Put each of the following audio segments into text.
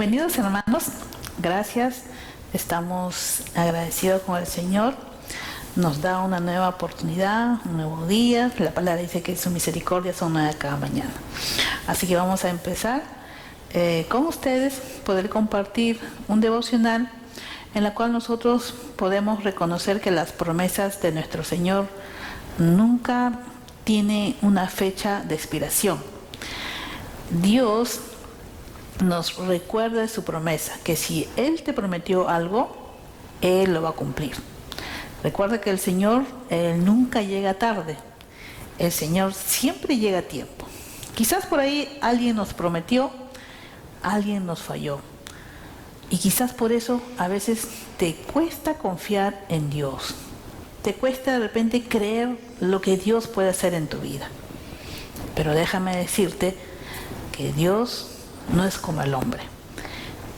Bienvenidos, hermanos. Gracias. Estamos agradecidos con el Señor. Nos da una nueva oportunidad, un nuevo día. La palabra dice que su misericordia son nuevas cada mañana. Así que vamos a empezar con ustedes, poder compartir un devocional en la cual nosotros podemos reconocer que las promesas de nuestro Señor nunca tienen una fecha de expiración. Dios nos recuerda de su promesa, que si Él te prometió algo, Él lo va a cumplir. Recuerda que el Señor, Él nunca llega tarde. El Señor siempre llega a tiempo. Quizás por ahí alguien nos prometió, alguien nos falló. Y quizás por eso a veces te cuesta confiar en Dios. Te cuesta de repente creer lo que Dios puede hacer en tu vida. Pero déjame decirte que Dios no es como el hombre.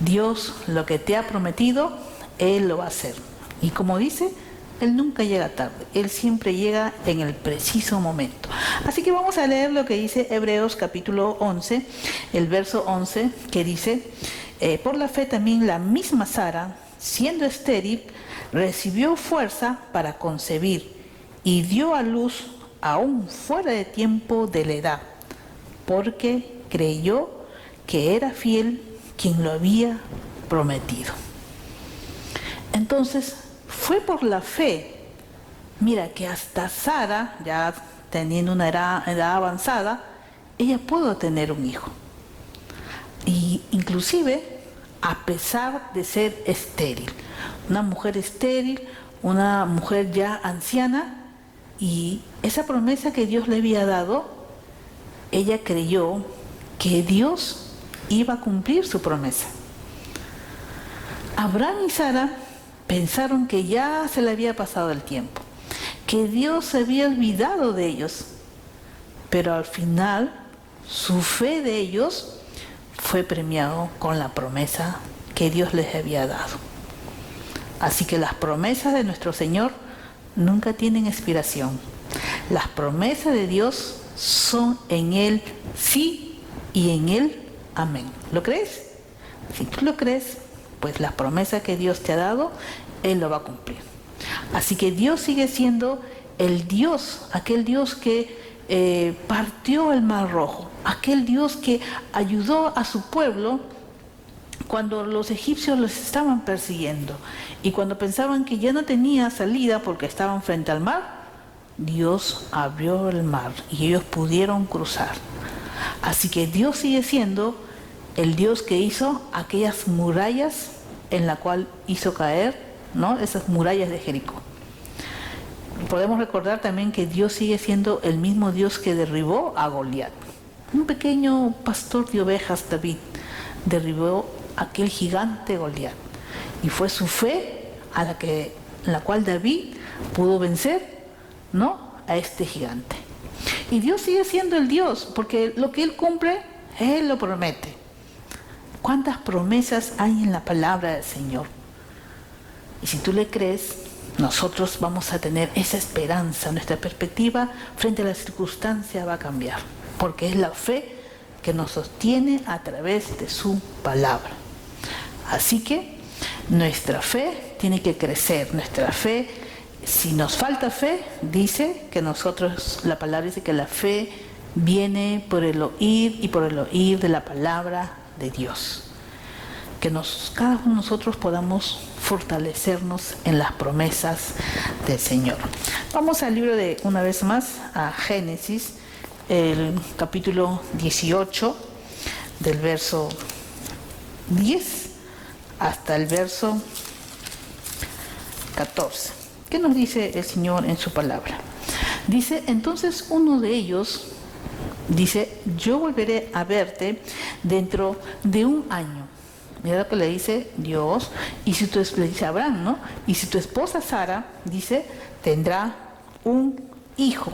Dios lo que te ha prometido, Él lo va a hacer. Y como dice, Él nunca llega tarde. Él siempre llega en el preciso momento. Así que vamos a leer lo que dice Hebreos capítulo 11, el verso 11, que dice: por la fe también la misma Sara, siendo estéril, recibió fuerza para concebir y dio a luz aún fuera de tiempo de la edad, porque creyó que era fiel quien lo había prometido. Entonces, fue por la fe, mira, que hasta Sara, ya teniendo una edad avanzada, ella pudo tener un hijo. Y inclusive, a pesar de ser estéril, una mujer estéril, una mujer ya anciana, y esa promesa que Dios le había dado, ella creyó que Dios iba a cumplir su promesa. Abraham y Sara pensaron que ya se le había pasado el tiempo, que Dios se había olvidado de ellos, pero al final su fe de ellos fue premiado con la promesa que Dios les había dado. Así que las promesas de nuestro Señor nunca tienen expiración. Las promesas de Dios son en Él sí y en Él amén. ¿Lo crees? Si tú lo crees, pues las promesas que Dios te ha dado, Él lo va a cumplir. Así que Dios sigue siendo el Dios, aquel Dios que partió el mar rojo, aquel Dios que ayudó a su pueblo cuando los egipcios los estaban persiguiendo y cuando pensaban que ya no tenía salida porque estaban frente al mar, Dios abrió el mar y ellos pudieron cruzar. Así que Dios sigue siendo el Dios que hizo aquellas murallas en la cual hizo caer, ¿no?, esas murallas de Jericó. Podemos recordar también que Dios sigue siendo el mismo Dios que derribó a Goliat. Un pequeño pastor de ovejas, David, derribó aquel gigante Goliat. Y fue su fe en la cual David pudo vencer, ¿no?, a este gigante. Y Dios sigue siendo el Dios, porque lo que Él cumple, Él lo promete. ¿Cuántas promesas hay en la palabra del Señor? Y si tú le crees, nosotros vamos a tener esa esperanza. Nuestra perspectiva frente a la circunstancia va a cambiar, porque es la fe que nos sostiene a través de su palabra. Así que nuestra fe tiene que crecer. Nuestra fe, si nos falta fe, dice que nosotros, la palabra dice que la fe viene por el oír y por el oír de la palabra de Dios. Que cada uno de nosotros podamos fortalecernos en las promesas del Señor. Vamos al libro una vez más, a Génesis, el capítulo 18, del verso 10 hasta el verso 14. ¿Qué nos dice el Señor en su palabra? Dice: entonces uno de ellos dice: yo volveré a verte dentro de un año. Mira lo que le dice Dios. Y si le dice Abraham, ¿no? Y si tu esposa Sara, dice, tendrá un hijo.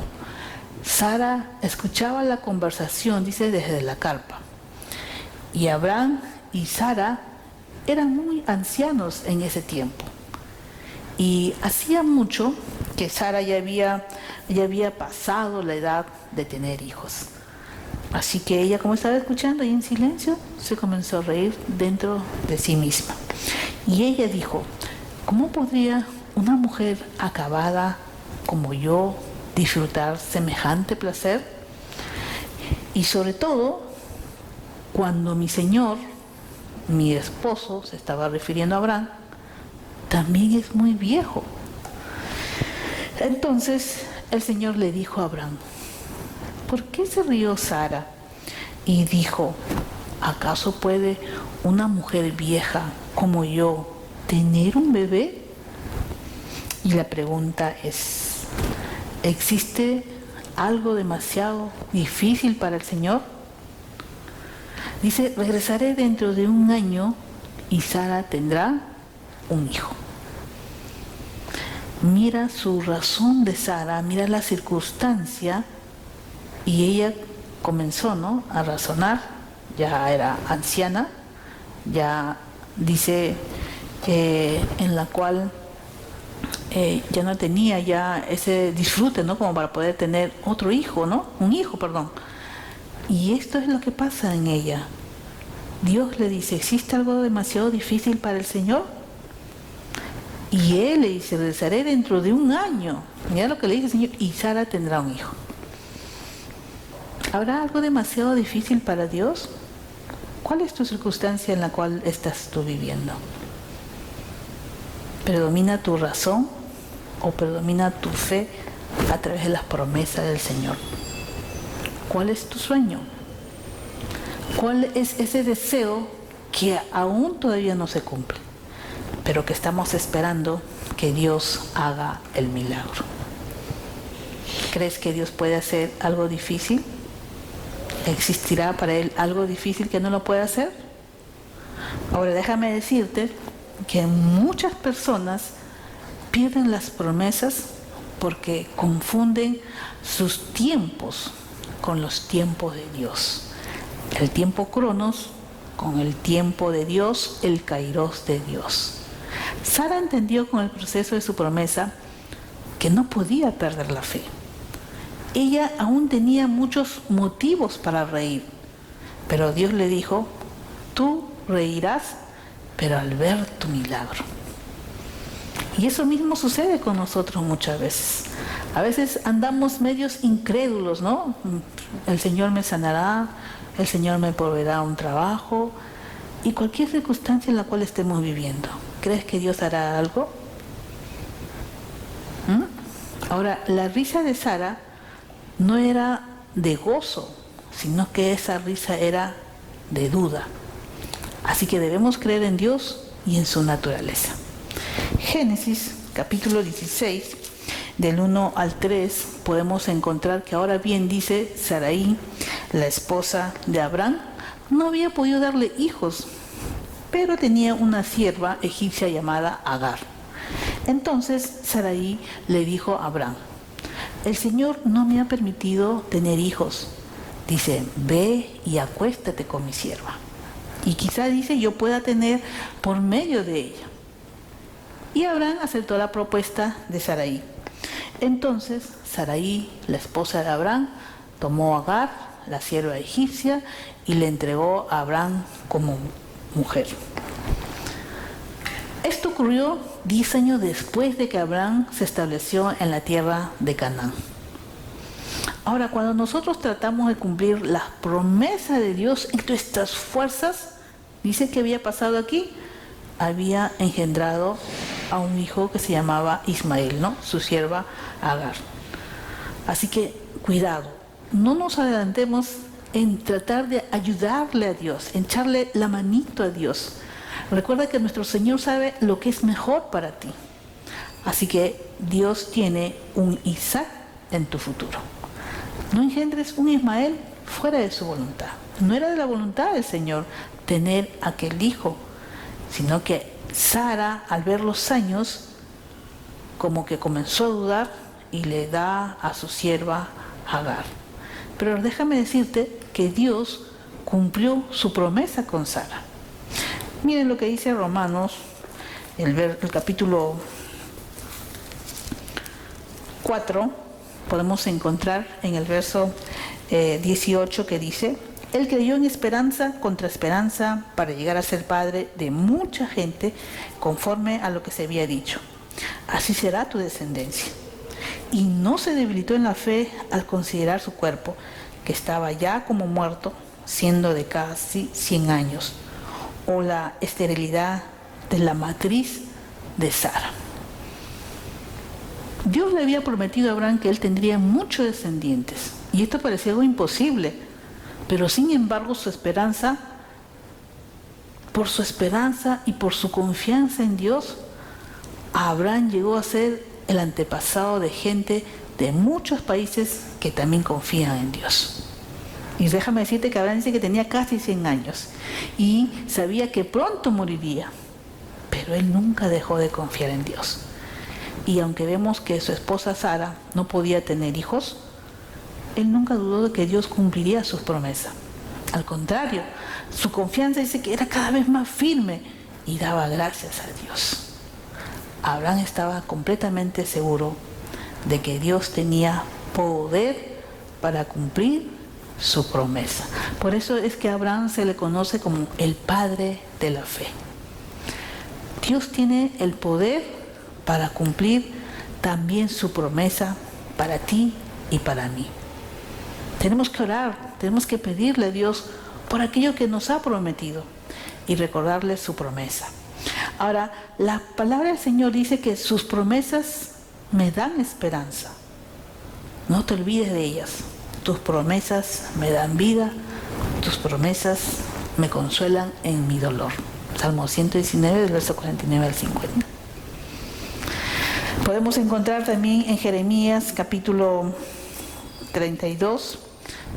Sara escuchaba la conversación, dice, desde la carpa. Y Abraham y Sara eran muy ancianos en ese tiempo. Y hacía mucho que Sara ya había pasado la edad de tener hijos. Así que ella, como estaba escuchando y en silencio, se comenzó a reír dentro de sí misma. Y ella dijo, ¿cómo podría una mujer acabada como yo disfrutar semejante placer? Y sobre todo, cuando mi Señor, mi esposo, se estaba refiriendo a Abraham, también es muy viejo. Entonces el Señor le dijo a Abraham, ¿por qué se rió Sara? Y dijo, ¿acaso puede una mujer vieja como yo tener un bebé? Y la pregunta es, ¿existe algo demasiado difícil para el Señor? Dice, regresaré dentro de 1 año y Sara tendrá un hijo. Mira su razón de Sara, mira la circunstancia, y ella comenzó, ¿no?, a razonar. Ya era anciana, ya dice en la cual ya no tenía ya ese disfrute, ¿no?, como para poder tener otro hijo, ¿no? Un hijo, perdón. Y esto es lo que pasa en ella. Dios le dice, ¿existe algo demasiado difícil para el Señor? Y él le dice, regresaré dentro de 1 año. Mira lo que le dice el Señor, y Sara tendrá un hijo. ¿Habrá algo demasiado difícil para Dios? ¿Cuál es tu circunstancia en la cual estás tú viviendo? ¿Predomina tu razón o predomina tu fe a través de las promesas del Señor? ¿Cuál es tu sueño? ¿Cuál es ese deseo que aún todavía no se cumple, pero que estamos esperando que Dios haga el milagro? ¿Crees que Dios puede hacer algo difícil? ¿Existirá para Él algo difícil que no lo pueda hacer? Ahora déjame decirte que muchas personas pierden las promesas porque confunden sus tiempos con los tiempos de Dios. El tiempo Cronos con el tiempo de Dios, el Kairos de Dios. Sara entendió con el proceso de su promesa que no podía perder la fe. Ella aún tenía muchos motivos para reír, pero Dios le dijo, tú reirás, pero al ver tu milagro. Y eso mismo sucede con nosotros muchas veces. A veces andamos medios incrédulos, ¿no? El Señor me sanará, el Señor me proveerá un trabajo, y cualquier circunstancia en la cual estemos viviendo. ¿Crees que Dios hará algo? Ahora, la risa de Sara no era de gozo, sino que esa risa era de duda. Así que debemos creer en Dios y en su naturaleza. Génesis capítulo 16, del 1 al 3, podemos encontrar que ahora bien, dice Sarai, la esposa de Abraham, no había podido darle hijos, pero tenía una sierva egipcia llamada Agar. Entonces Sarai le dijo a Abraham, el Señor no me ha permitido tener hijos. Dice, ve y acuéstate con mi sierva. Y quizá, dice, yo pueda tener por medio de ella. Y Abraham aceptó la propuesta de Sarai. Entonces Sarai, la esposa de Abraham, tomó a Agar, la sierva egipcia, y le entregó a Abraham como mujer. Esto ocurrió 10 años después de que Abraham se estableció en la tierra de Canaán. Ahora, cuando nosotros tratamos de cumplir las promesas de Dios en nuestras fuerzas, dice que había pasado aquí, había engendrado a un hijo que se llamaba Ismael, ¿no? Su sierva Agar. Así que cuidado, no nos adelantemos en tratar de ayudarle a Dios, en echarle la manito a Dios. Recuerda que nuestro Señor sabe lo que es mejor para ti. Así que Dios tiene un Isaac en tu futuro. No engendres un Ismael fuera de su voluntad. No era de la voluntad del Señor tener aquel hijo, sino que Sara, al ver los años, como que comenzó a dudar y le da a su sierva Agar. Pero déjame decirte que Dios cumplió su promesa con Sara. Miren lo que dice Romanos, el capítulo 4, podemos encontrar en el verso 18, que dice: Él creyó en esperanza contra esperanza para llegar a ser padre de mucha gente, conforme a lo que se había dicho. Así será tu descendencia. Y no se debilitó en la fe al considerar su cuerpo, que estaba ya como muerto, siendo de casi 100 años, o la esterilidad de la matriz de Sara. Dios le había prometido a Abraham que él tendría muchos descendientes, y esto parecía algo imposible, pero sin embargo por su esperanza y por su confianza en Dios, Abraham llegó a ser el antepasado de gente de muchos países que también confían en Dios. Y déjame decirte que Abraham dice que tenía casi 100 años y sabía que pronto moriría, pero él nunca dejó de confiar en Dios. Y aunque vemos que su esposa Sara no podía tener hijos, él nunca dudó de que Dios cumpliría sus promesas. Al contrario, su confianza dice que era cada vez más firme y daba gracias a Dios. Abraham estaba completamente seguro de que Dios tenía poder para cumplir su promesa. Por eso es que a Abraham se le conoce como el padre de la fe. Dios tiene el poder para cumplir también su promesa para ti y para mí. Tenemos que orar, tenemos que pedirle a Dios por aquello que nos ha prometido y recordarle su promesa. Ahora, la palabra del Señor dice que sus promesas me dan esperanza. No te olvides de ellas. Tus promesas me dan vida, tus promesas me consuelan en mi dolor. Salmo 119, del verso 49 al 50. Podemos encontrar también en Jeremías capítulo 32,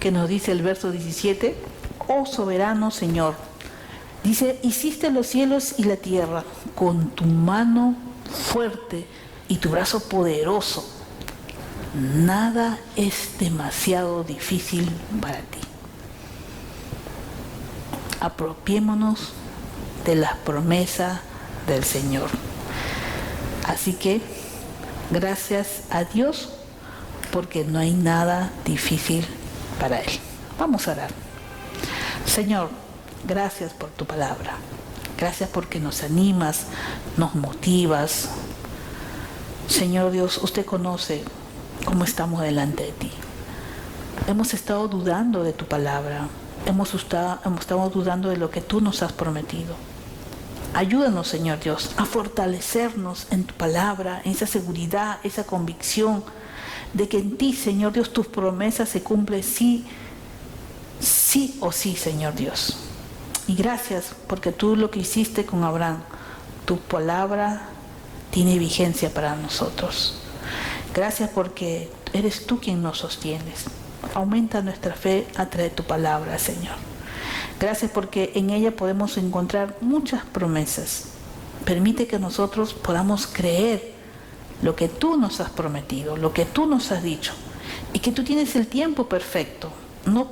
que nos dice el verso 17: Oh soberano Señor, dice, hiciste los cielos y la tierra con tu mano fuerte y tu brazo poderoso. Nada es demasiado difícil para ti. Apropiémonos de las promesas del Señor. Así que, gracias a Dios, porque no hay nada difícil para Él. Vamos a orar. Señor, gracias por tu palabra. Gracias porque nos animas, nos motivas. Señor Dios, usted conoce cómo estamos delante de ti. Hemos estado dudando de tu palabra. Hemos estado dudando de lo que tú nos has prometido. Ayúdanos, Señor Dios, a fortalecernos en tu palabra, en esa seguridad, esa convicción de que en ti, Señor Dios, tus promesas se cumplen sí o sí, Señor Dios. Y gracias porque tú lo que hiciste con Abraham, tu palabra tiene vigencia para nosotros. Gracias porque eres tú quien nos sostienes. Aumenta nuestra fe a través de tu palabra, Señor. Gracias porque en ella podemos encontrar muchas promesas. Permite que nosotros podamos creer lo que tú nos has prometido, lo que tú nos has dicho, y que tú tienes el tiempo perfecto. No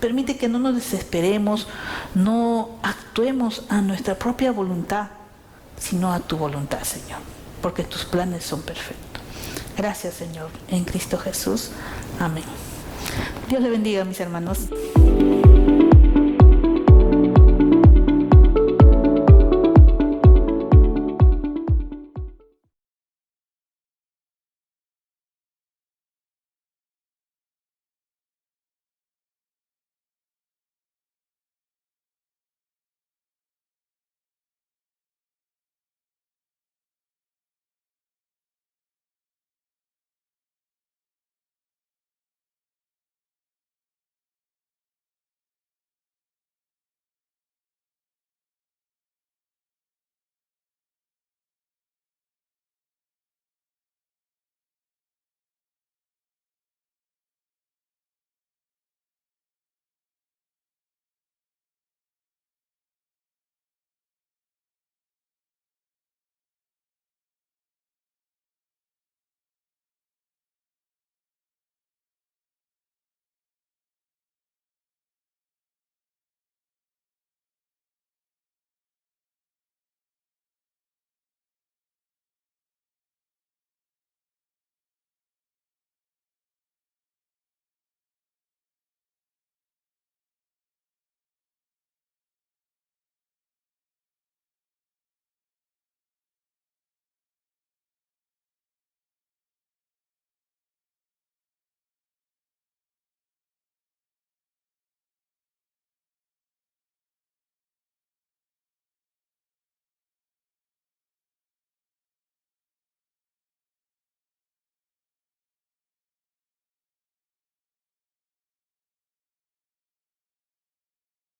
permite que no nos desesperemos, no actuemos a nuestra propia voluntad, sino a tu voluntad, Señor, porque tus planes son perfectos. Gracias, Señor, en Cristo Jesús. Amén. Dios le bendiga, mis hermanos.